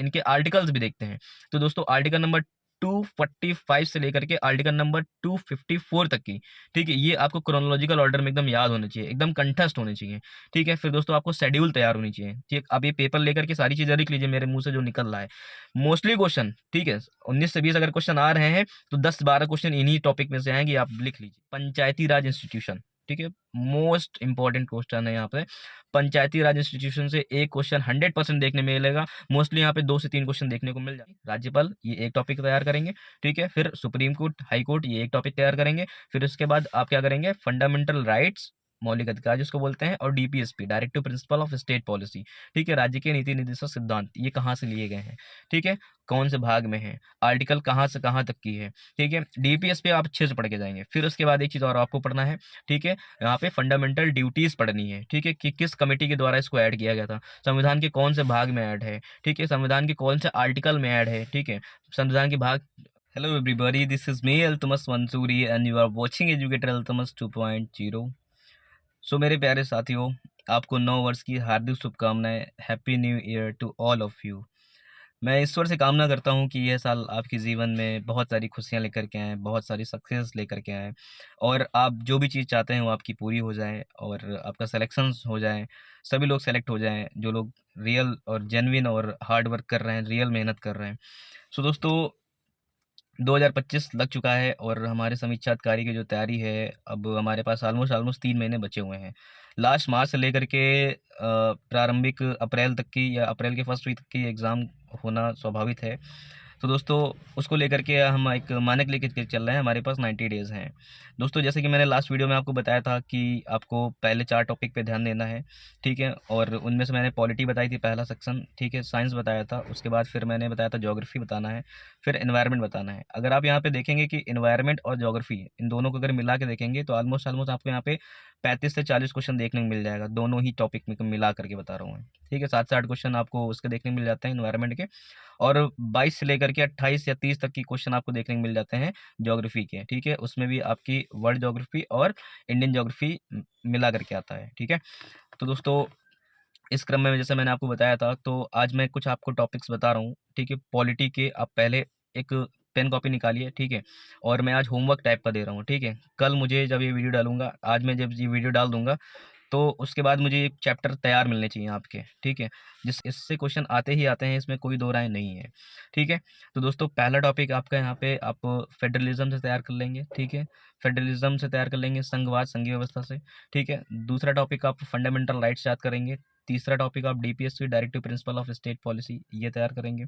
इनके आर्टिकल्स भी देखते हैं। तो दोस्तों आर्टिकल नंबर 245 से लेकर के आर्टिकल नंबर 254 तक की, ठीक है, ये आपको क्रोनोलॉजिकल ऑर्डर में एकदम याद होने चाहिए, एकदम कंठस्थ होने चाहिए, ठीक है। फिर दोस्तों आपको शेड्यूल तैयार होनी चाहिए, ठीक। आप ये पेपर लेकर के सारी चीज़ें लिख लीजिए मेरे मुंह से जो निकल रहा है। मोस्टली क्वेश्चन, ठीक है, 19 से 20 अगर क्वेश्चन आ रहे हैं तो 10-12 क्वेश्चन इन्हीं टॉपिक में से आएंगे, आप लिख लीजिए। पंचायती राज इंस्टीट्यूशन, ठीक है, मोस्ट इंपॉर्टेंट क्वेश्चन है यहाँ पे। पंचायती राज इंस्टीट्यूशन से एक क्वेश्चन 100% देखने में मिलेगा। मोस्टली यहाँ पे 2 से 3 क्वेश्चन देखने को मिल जाएंगे। राज्यपाल, ये एक टॉपिक तैयार करेंगे, ठीक है। फिर सुप्रीम कोर्ट, हाई कोर्ट, ये एक टॉपिक तैयार करेंगे। फिर उसके बाद आप क्या करेंगे, फंडामेंटल राइट्स, मौलिक अधिकार जिसको बोलते हैं, और DPSP, directive principle of state policy, ठीक है, राज्य के नीति निर्देशक सिद्धांत, ये कहाँ से लिए गए हैं, ठीक है, कौन से भाग में है, आर्टिकल कहाँ से कहाँ तक की है, ठीक है। डीपीएस पे आप अच्छे से पढ़ के जाएंगे। फिर उसके बाद एक चीज़ और आपको पढ़ना है, ठीक है, यहाँ पे फंडामेंटल ड्यूटीज पढ़नी है, ठीक है, कि किस कमेटी के द्वारा इसको ऐड किया गया था, संविधान के कौन से भाग में ऐड है, ठीक है, संविधान के कौन से आर्टिकल में ऐड है, ठीक है, संविधान के भाग। Hello everybody, this is me Altamas Mansoori and you are watching educator Altamas 2.0। So मेरे प्यारे साथियों, आपको नव वर्ष की हार्दिक शुभकामनाएं। Happy new year to all of you. मैं ईश्वर से कामना करता हूं कि यह साल आपके जीवन में बहुत सारी खुशियां लेकर के आएँ, बहुत सारी सक्सेस लेकर के आएँ, और आप जो भी चीज़ चाहते हैं वो आपकी पूरी हो जाए, और आपका सिलेक्शंस हो जाए, सभी लोग सेलेक्ट हो जाएं जो लोग रियल और जेन्युइन और हार्ड वर्क कर रहे हैं, रियल मेहनत कर रहे हैं। सो दोस्तों, 2025 लग चुका है और हमारे समीक्षा अधिकारी की जो तैयारी है, अब हमारे पास ऑलमोस्ट 3 महीने बचे हुए हैं। लास्ट मार्च से लेकर के प्रारंभिक अप्रैल तक की, या अप्रैल के फर्स्ट वीक तक की एग्ज़ाम होना स्वाभाविक है। तो दोस्तों, उसको लेकर के हम एक मानक लेकर के चल रहे हैं। हमारे पास 90 डेज़ हैं। दोस्तों, जैसे कि मैंने लास्ट वीडियो में आपको बताया था कि आपको पहले 4 टॉपिक पे ध्यान देना है, ठीक है, और उनमें से मैंने पॉलिटी बताई थी पहला सेक्शन, ठीक है, साइंस बताया था, उसके बाद फिर मैंने बताया था ज्योग्राफी बताना है, फिर एनवायरनमेंट बताना है। अगर आप यहाँ पे देखेंगे कि एनवायरनमेंट और ज्योग्राफी, इन दोनों को अगर मिला के देखेंगे तो ऑलमोस्ट आपको यहाँ पे 35 से 40 क्वेश्चन देखने को मिल जाएगा, दोनों ही टॉपिक में मिला करके बता रहा हूँ मैं, ठीक है। 7 से 8 क्वेश्चन आपको उसके देखने को मिल जाते हैं एनवायरनमेंट के, और 22 से लेकर के 28 या 30 तक की क्वेश्चन आपको देखने को मिल जाते हैं ज्योग्राफी के, ठीक है। उसमें भी आपकी वर्ल्ड ज्योग्राफी और इंडियन ज्योग्राफी मिला करके आता है, ठीक है। तो दोस्तों, इस क्रम में जैसे मैंने आपको बताया था, तो आज मैं कुछ आपको टॉपिक्स बता रहा हूँ, ठीक है। पॉलिटी के आप पहले एक पेन कॉपी निकालिए, ठीक है, और मैं आज होमवर्क टाइप का दे रहा हूँ, ठीक है। कल मुझे जब ये वीडियो डालूंगा, आज मैं जब ये वीडियो डाल दूंगा, तो उसके बाद मुझे एक चैप्टर तैयार मिलने चाहिए आपके, ठीक है, जिस इससे क्वेश्चन आते ही आते हैं, इसमें कोई दो राय नहीं है, ठीक है। तो दोस्तों, पहला टॉपिक आपका यहाँ पे आप फेडरलिज्म से तैयार कर लेंगे, ठीक है, फेडरलिज्म से तैयार कर लेंगे, संघवाद, संघीय व्यवस्था से, ठीक है। दूसरा टॉपिक आप फंडामेंटल राइट्स याद करेंगे। तीसरा टॉपिक आप DPSP, directive principle of state policy, ये तैयार करेंगे।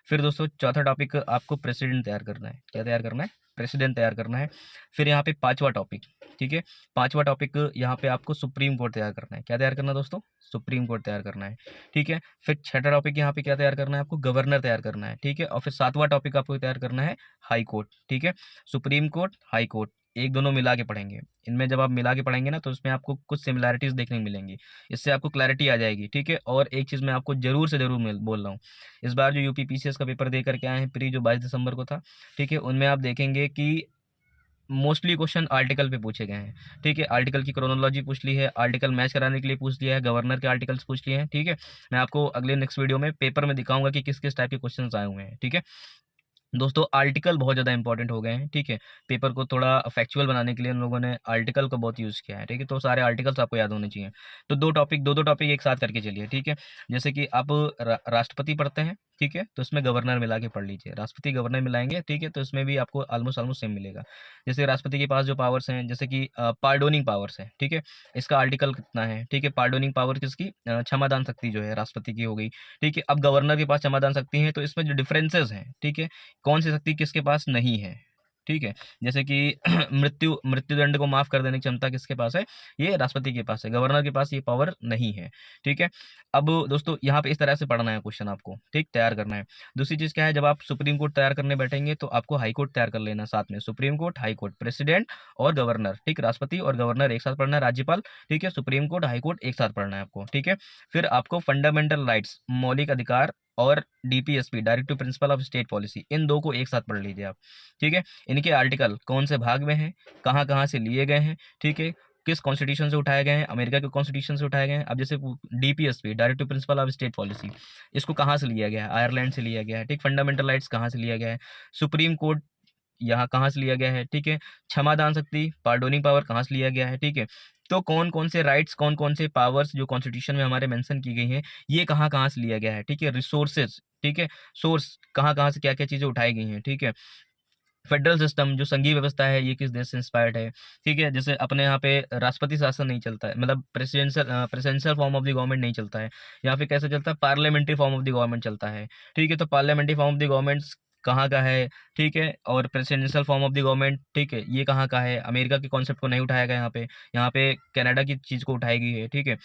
फिर दोस्तों, चौथा टॉपिक आपको प्रेसिडेंट तैयार करना है। क्या तैयार करना है? प्रेसिडेंट तैयार करना है। फिर यहाँ पे पांचवा टॉपिक, ठीक है, पांचवा टॉपिक यहाँ पे आपको सुप्रीम कोर्ट तैयार करना है। क्या तैयार करना है दोस्तों? सुप्रीम कोर्ट तैयार करना है, ठीक है। फिर छठा टॉपिक यहाँ पे क्या तैयार करना है आपको? गवर्नर तैयार करना है, ठीक है। और फिर सातवां टॉपिक आपको तैयार करना है हाई कोर्ट, ठीक है। सुप्रीम कोर्ट, हाई कोर्ट, एक दोनों मिला के पढ़ेंगे। इनमें जब आप मिला के पढ़ेंगे ना, तो इसमें आपको कुछ सिमिलैरिटीज देखने को मिलेंगी, इससे आपको क्लैरिटी आ जाएगी, ठीक है। और एक चीज़ मैं आपको जरूर से जरूर बोल रहा हूँ, इस बार जो यूपी पीसीएस का पेपर दे करके आए हैं प्री, जो 22 दिसंबर को था, ठीक है, उनमें आप देखेंगे कि मोस्टली क्वेश्चन आर्टिकल पे पूछे गए हैं, ठीक है। आर्टिकल की क्रोनोलॉजी पूछ ली है, आर्टिकल मैच कराने के लिए पूछ लिया है, गवर्नर के आर्टिकल्स पूछ लिए हैं, ठीक है। मैं आपको अगले नेक्स्ट वीडियो में पेपर में दिखाऊंगा कि किस किस टाइप के क्वेश्चंस आए हुए हैं, ठीक है। दोस्तों, आर्टिकल बहुत ज़्यादा इंपॉर्टेंट हो गए हैं, ठीक है। पेपर को थोड़ा फैक्चुअल बनाने के लिए उन लोगों ने आर्टिकल को बहुत यूज़ किया है, ठीक है। तो सारे आर्टिकल्स आपको याद होने चाहिए। तो दो टॉपिक एक साथ करके चलिए, ठीक है। जैसे कि आप राष्ट्रपति पढ़ते हैं, ठीक है, तो इसमें गवर्नर मिला के पढ़ लीजिए। राष्ट्रपति गवर्नर मिलाएंगे, ठीक है, तो इसमें भी आपको ऑलमोस्ट सेम मिलेगा। जैसे राष्ट्रपति के पास जो पावर्स हैं, जैसे कि पार्डोनिंग पावर्स है, ठीक है, इसका आर्टिकल कितना है, ठीक है। पार्डोनिंग पावर किसकी? क्षमादान शक्ति जो है राष्ट्रपति की हो गई, ठीक है। अब गवर्नर के पास क्षमादान शक्ति है, तो इसमें जो डिफरेंसेस हैं, ठीक है, कौन सी शक्ति किसके पास नहीं है, ठीक है। जैसे कि मृत्युदंड को माफ कर देने की क्षमता किसके पास है? ये राष्ट्रपति के पास है, गवर्नर के पास ये पावर नहीं है, ठीक है। अब दोस्तों, यहाँ पे इस तरह से पढ़ना है क्वेश्चन आपको, ठीक, तैयार करना है। दूसरी चीज क्या है, जब आप सुप्रीम कोर्ट तैयार करने बैठेंगे तो आपको हाई कोर्ट तैयार कर लेना साथ में। Supreme court, high court, president और गवर्नर, ठीक, राष्ट्रपति और गवर्नर एक साथ पढ़ना है, राज्यपाल, ठीक है, सुप्रीम कोर्ट, हाई कोर्ट एक साथ पढ़ना है आपको, ठीक है। फिर आपको फंडामेंटल राइट्स, मौलिक अधिकार, और DPSP, directive principle of state policy, इन दो को एक साथ पढ़ लीजिए आप, ठीक है। इनके आर्टिकल कौन से भाग में हैं, कहाँ कहाँ से लिए गए हैं, ठीक है, किस कॉन्स्टिट्यूशन से उठाए गए हैं? अमेरिका के कॉन्स्टिट्यूशन से उठाए गए हैं। अब जैसे DPSP, directive principle of state policy, इसको कहाँ से लिया गया है? आयरलैंड से लिया गया है, ठीक। फंडामेंटल राइट्स कहाँ से लिया गया है? सुप्रीम कोर्ट यहाँ कहाँ से लिया गया है, ठीक है। क्षमादान शक्ति, पार्डोनिंग पावर कहाँ से लिया गया है, ठीक है। तो कौन कौन से राइट्स, कौन कौन से पावर्स जो कॉन्स्टिट्यूशन में हमारे मेंशन की गई हैं, ये कहाँ कहाँ से लिया गया है, ठीक है। रिसोर्सेज, ठीक है, सोर्स कहाँ कहाँ से क्या क्या चीज़ें उठाई गई हैं, ठीक है। फेडरल सिस्टम जो संघीय व्यवस्था है, ये किस देश से इंस्पायर्ड है, ठीक है। जैसे अपने यहाँ पे राष्ट्रपति शासन नहीं चलता है, मतलब presidential form of the government नहीं चलता है। यहाँ पे कैसे चलता है? Parliamentary form of the government चलता है, ठीक है। तो parliamentary form of the government कहाँ का है, ठीक है। और presidential form of the government, ठीक है, ये कहाँ का है? अमेरिका के कॉन्सेप्ट को नहीं उठाया गया यहाँ पे कनाडा की चीज़ को उठाई गई है, ठीक है।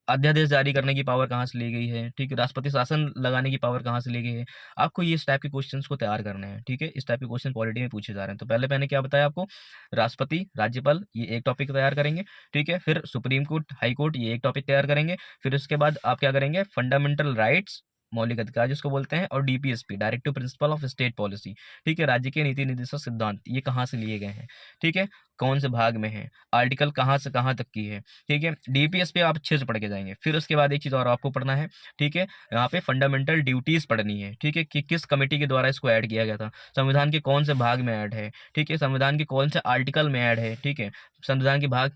अध्यादेश जारी करने की पावर कहाँ से ली गई है, ठीक है। राष्ट्रपति शासन लगाने की पावर कहाँ से ली गई है? आपको ये इस टाइप के क्वेश्चंस को तैयार करने हैं, ठीक है। इस टाइप के क्वेश्चन पॉलिटी में पूछे जा रहे हैं। तो पहले मैंने क्या बताया आपको? राष्ट्रपति, राज्यपाल, ये एक टॉपिक तैयार करेंगे, ठीक है। फिर सुप्रीम कोर्ट, हाई कोर्ट, ये एक टॉपिक तैयार करेंगे। फिर उसके बाद आप क्या करेंगे? फंडामेंटल राइट्स, मौलिक अधिकार जिसको बोलते हैं, और DPSP, directive principle of state policy, ठीक है। राज्य के नीति निर्देशक सिद्धांत, ये कहाँ से लिए गए हैं, ठीक है। कौन से भाग में है, आर्टिकल कहाँ से कहाँ तक की है, ठीक है। डीपीएस पे आप अच्छे से पढ़ के जाएंगे। फिर उसके बाद एक चीज़ और आपको पढ़ना है, ठीक है। यहाँ पे फंडामेंटल ड्यूटीज पढ़नी है, ठीक है, कि किस कमेटी के द्वारा इसको ऐड किया गया था, संविधान के कौन से भाग में ऐड है, ठीक है, संविधान के कौन से आर्टिकल में ऐड है, ठीक है। संविधान के भाग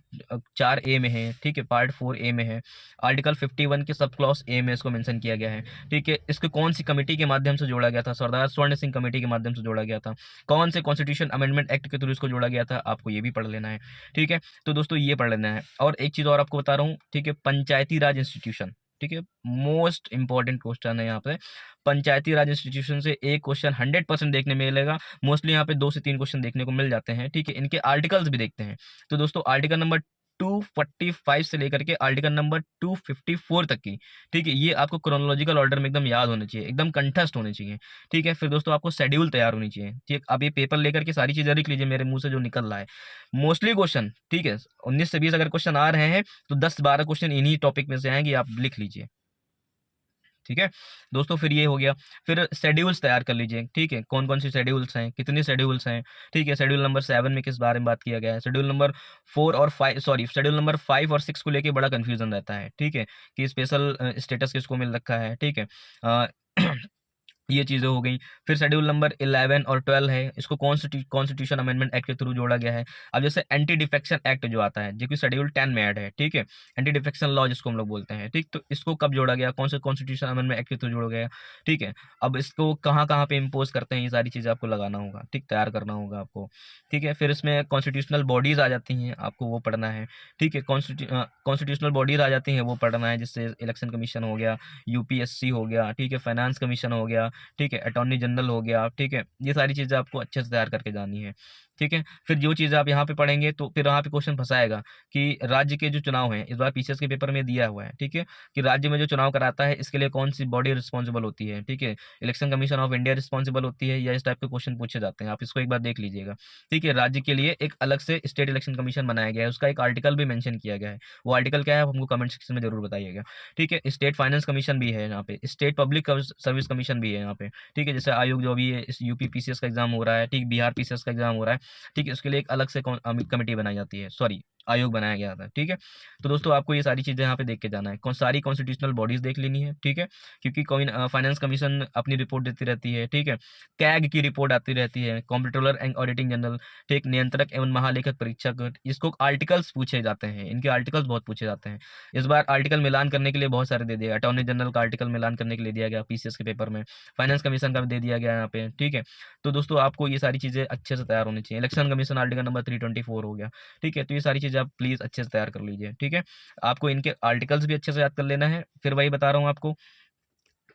4A में है, ठीक है, पार्ट 4A में है। आर्टिकल 51 के सब क्लॉज A में इसको मेंशन किया गया है, ठीक है। इसको कौन सी कमेटी के माध्यम से जोड़ा गया था? सरदार स्वर्ण सिंह कमेटी के माध्यम से जोड़ा गया था। कौन से कॉन्स्टिट्यूशन अमेंडमेंट एक्ट के थ्रू इसको जोड़ा गया था? आपको ये भी पढ़ लेना है, ठीक है। तो दोस्तों ये पढ़ लेना है। और एक चीज़ और आपको बता रहा हूँ, ठीक है, पंचायती राज इंस्टीट्यूशन, ठीक है, मोस्ट इंपॉर्टेंट क्वेश्चन है यहाँ पे। पंचायती राज इंस्टीट्यूशन से एक क्वेश्चन 100% देखने मिलेगा। मोस्टली यहाँ पे 2 से 3 क्वेश्चन देखने को मिल जाते हैं, ठीक है। इनके आर्टिकल्स भी देखते हैं। तो दोस्तों आर्टिकल नंबर 245 से लेकर के आर्टिकल नंबर 254 तक की, ठीक है, ये आपको क्रोनोलॉजिकल ऑर्डर में एकदम याद होने चाहिए, एकदम कंठस्थ होने चाहिए, ठीक है। फिर दोस्तों आपको शेड्यूल तैयार होनी चाहिए, ठीक। अब ये पेपर लेकर के सारी चीज़ें लिख लीजिए मेरे मुंह से जो निकल रहा है। मोस्टली क्वेश्चन, ठीक है, 19 से 20 अगर क्वेश्चन आ रहे हैं तो 10-12 क्वेश्चन इन्हीं टॉपिक में से आएंगे, आप लिख लीजिए, ठीक है दोस्तों। फिर ये हो गया। फिर शेड्यूल्स तैयार कर लीजिए, ठीक है, कौन कौन सी शेड्यूल्स हैं, कितने शेड्यूल्स हैं, ठीक है। शेड्यूल नंबर 7 में किस बारे में बात किया गया है? शेड्यूल नंबर 4 और 5, सॉरी, शेड्यूल नंबर 5 और 6 को लेके बड़ा कंफ्यूजन रहता है, ठीक है, कि स्पेशल स्टेटस किसको मिल रखा है, ठीक है। अ, ये चीज़ें हो गई। फिर शेड्यूल नंबर 11 और 12 है, इसको कॉन्स्टिट्यूशन अमेंडमेंट एक्ट के थ्रू जोड़ा गया है। अब जैसे एंटी डिफेक्शन एक्ट जो आता है, जो कि शेड्यूल 10 में ऐड है, ठीक है, एंटी डिफेक्शन लॉ जिसको हम लोग बोलते हैं, ठीक। तो इसको कब जोड़ा गया? कौन से कॉन्स्टिट्यूशन अमेंडमेंट एक्ट के थ्रू जोड़ा गया, ठीक है। अब इसको कहाँ कहाँ पे इम्पोज करते हैं, ये सारी चीज़ें आपको लगाना होगा, ठीक, तैयार करना होगा आपको, ठीक है। फिर इसमें कॉन्स्टिट्यूशनल बॉडीज आ जाती हैं, आपको वो पढ़ना है, ठीक है। कॉन्स्टिट्यूशनल बॉडीज आ जाती हैं, वो पढ़ना है, जिससे इलेक्शन कमीशन हो गया, यूपीएससी हो गया, ठीक है, फाइनेंस कमीशन हो गया, ठीक है, अटॉर्नी जनरल हो गया, ठीक है। ये सारी चीज़ें आपको अच्छे से तैयार करके जानी है, ठीक है। फिर जो चीज़ें आप यहाँ पे पढ़ेंगे तो फिर यहाँ पे क्वेश्चन फंसाएगा कि राज्य के जो चुनाव हैं, इस बार पीसीएस के पेपर में दिया हुआ है, ठीक है, कि राज्य में जो चुनाव कराता है इसके लिए कौन सी बॉडी रिस्पॉन्सिबल होती है, ठीक है। Election commission of India responsible होती है, या इस टाइप के क्वेश्चन पूछे जाते हैं, आप इसको एक बार देख लीजिएगा, ठीक है। राज्य के लिए एक अलग से स्टेट इलेक्शन कमीशन बनाया गया है, उसका एक आर्टिकल भी मेंशन किया गया है। वो आर्टिकल क्या है आप हमको कमेंट सेक्शन में जरूर बताइएगा, ठीक है। स्टेट फाइनेंस कमीशन भी है यहाँ पे, स्टेट पब्लिक सर्विस कमीशन भी है यहाँ पे, ठीक है। जैसे आयोग जो भी है, इस यूपी पीसीएस का एग्जाम हो रहा है, ठीक, बिहार पीसीएस का एग्जाम हो रहा है, ठीक है, उसके लिए एक अलग से कमेटी बनाई जाती है, सॉरी, आयोग बनाया गया था, ठीक है। तो दोस्तों आपको ये सारी चीज़ें यहाँ पे देख के जाना है, सारी कॉन्स्टिट्यूशनल बॉडीज देख लेनी है, ठीक है, क्योंकि फाइनेंस कमीशन अपनी रिपोर्ट देती रहती है, ठीक है। कैग की रिपोर्ट आती रहती है, कॉम्प्ट्रोलर एंड ऑडिटिंग जनरल, ठीक, नियंत्रक एवं महालेखक परीक्षक, इसको आर्टिकल्स पूछे जाते हैं, इनके आर्टिकल्स बहुत पूछे जाते हैं। इस बार आर्टिकल मिलान करने के लिए बहुत सारे दे दिया, अटॉर्नी जनरल का आर्टिकल मिलान करने के लिए दिया गया पीसीएस के पेपर में, फाइनेंस कमीशन का भी दे दिया गया यहाँ पे, ठीक है। तो दोस्तों आपको ये सारी चीज़ें अच्छे से तैयार होनी चाहिए। इलेक्शन कमीशन आर्टिकल नंबर 324 हो गया, ठीक है। तो ये सारी चीज़ें आप प्लीज़ अच्छे से तैयार कर लीजिए, ठीक है। आपको इनके आर्टिकल्स भी अच्छे से याद कर लेना है। फिर वही बता रहा हूँ आपको,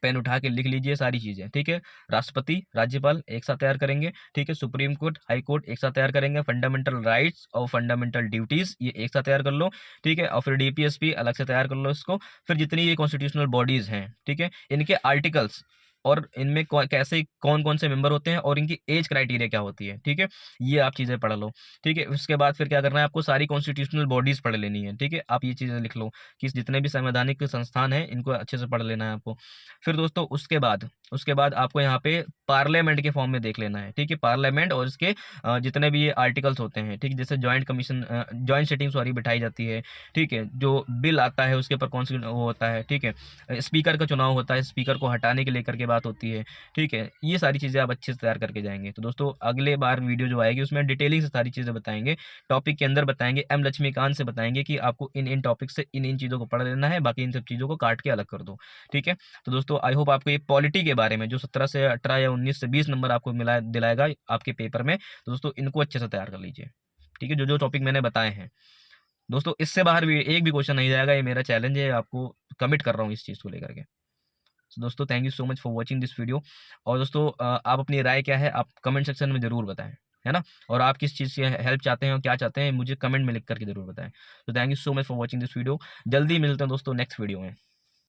पेन उठा के लिख लीजिए सारी चीज़ें, ठीक है। राष्ट्रपति, राज्यपाल एक साथ तैयार करेंगे, ठीक है। सुप्रीम कोर्ट, हाई कोर्ट एक साथ तैयार करेंगे। फंडामेंटल राइट्स और फंडामेंटल ड्यूटीज़ ये एक साथ तैयार कर लो, ठीक है। और फिर डीपीएसपी अलग से तैयार कर लो इसको। फिर जितनी ये कॉन्स्टिट्यूशनल बॉडीज़ हैं, ठीक है, इनके आर्टिकल्स और इनमें कैसे कौन कौन से मेंबर होते हैं और इनकी एज क्राइटेरिया क्या होती है, ठीक है, ये आप चीज़ें पढ़ लो, ठीक है। उसके बाद फिर क्या करना है आपको, सारी कॉन्स्टिट्यूशनल बॉडीज़ पढ़ लेनी है, ठीक है। आप ये चीज़ें लिख लो कि जितने भी संवैधानिक संस्थान हैं इनको अच्छे से पढ़ लेना है आपको। फिर दोस्तों उसके बाद उसके बाद आपको यहाँ पे पार्लियामेंट के फॉर्म में देख लेना है, ठीक है। पार्लियामेंट और इसके जितने भी ये आर्टिकल्स होते हैं, ठीक, जैसे जॉइंट सिटिंग सॉरी बिठाई जाती है, ठीक है। जो बिल आता है उसके ऊपर कौन सी वो होता है, ठीक है। स्पीकर का चुनाव होता है, स्पीकर को हटाने के लेकर के बात होती है, ठीक है। ये सारी चीज़ें आप अच्छे से तैयार करके जाएंगे। तो दोस्तों अगले बार वीडियो जो आएगी उसमें डिटेलिंग से सारी चीज़ें बताएंगे, टॉपिक के अंदर बताएंगे, एम लक्ष्मीकांत से बताएंगे कि आपको इन इन टॉपिक से इन इन चीज़ों को पढ़ लेना है, बाकी इन सब चीज़ों को काट के अलग कर दो, ठीक है। तो दोस्तों आई होप आपको ये पॉलिटी के बारे में जो 17 से 18 या 19 से 20 नंबर आपको मिला दिलाएगा आपके पेपर में, तो दोस्तों इनको अच्छे से तैयार कर लीजिए, ठीक है। जो जो टॉपिक मैंने बताए हैं दोस्तों, इससे बाहर भी एक भी क्वेश्चन नहीं जाएगा, ये मेरा चैलेंज है, आपको कमिट कर रहा हूँ इस चीज़ को लेकर के। तो दोस्तों thank you so much for watching this video. और दोस्तों आप अपनी राय क्या है आप कमेंट सेक्शन में ज़रूर बताएं, है ना। और आप किस चीज़ से हेल्प चाहते हैं और क्या चाहते हैं मुझे कमेंट में लिख करके ज़रूर बताएं। तो thank you so much for watching this video. जल्दी मिलते हैं दोस्तों नेक्स्ट वीडियो में।